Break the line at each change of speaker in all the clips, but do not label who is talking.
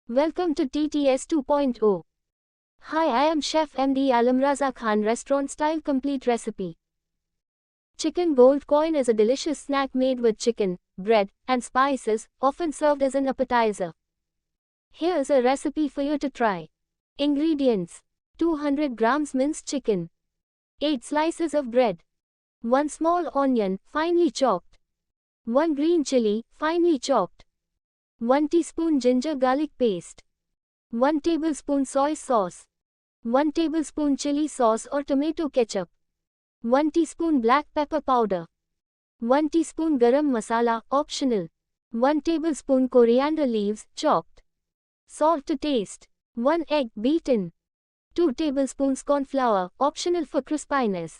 Welcome to TTS 2.0. Hi, I am Chef Md Alamraza Khan restaurant style complete recipe. Chicken gold coin is a delicious snack made with chicken, bread, and spices, often served as an appetizer. Here's a recipe for you to try. Ingredients: 200 grams minced chicken, 8 slices of bread, 1 small onion, finely chopped, 1 green chili, finely chopped, 1 teaspoon ginger garlic paste, 1 tablespoon soy sauce, 1 tablespoon chili sauce or tomato ketchup, 1 teaspoon black pepper powder, 1 teaspoon garam masala, optional, 1 tablespoon coriander leaves, chopped, salt to taste, 1 egg beaten, 2 tablespoons cornflour, optional for crispiness,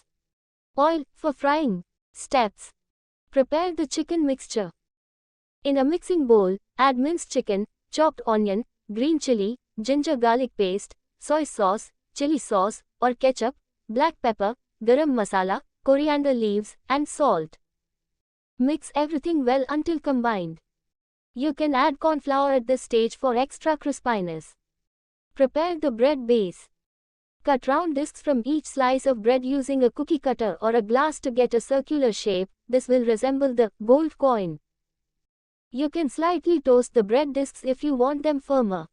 oil for frying. Steps: prepare the chicken mixture. In a mixing bowl, add minced chicken, chopped onion, green chili, ginger garlic paste, soy sauce, chili sauce or ketchup, black pepper, garam masala, coriander leaves, and salt. Mix everything well until combined. You can add cornflour at this stage for extra crispiness. Prepare the bread base. Cut round discs from each slice of bread using a cookie cutter or a glass to get a circular shape. This will resemble the gold coin. You can slightly toast the bread discs if you want them firmer.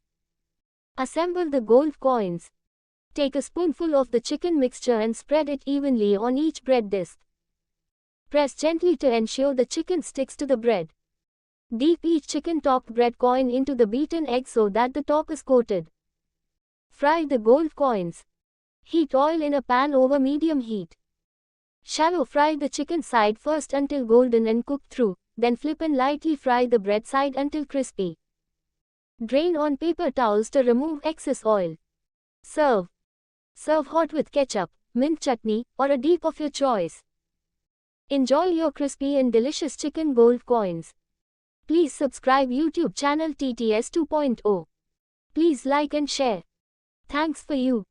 Assemble the gold coins. Take a spoonful of the chicken mixture and spread it evenly on each bread disc. Press gently to ensure the chicken sticks to the bread. Dip each chicken-topped bread coin into the beaten egg so that the top is coated. Fry the gold coins. Heat oil in a pan over medium heat. Shallow fry the chicken side first until golden and cook through. Then flip and lightly fry the bread side until crispy. Drain on paper towels to remove excess oil. Serve. Serve hot with ketchup, mint chutney, or a dip of your choice. Enjoy your crispy and delicious chicken gold coins. Please subscribe YouTube channel TTS 2.0. Please like and share. Thanks for you.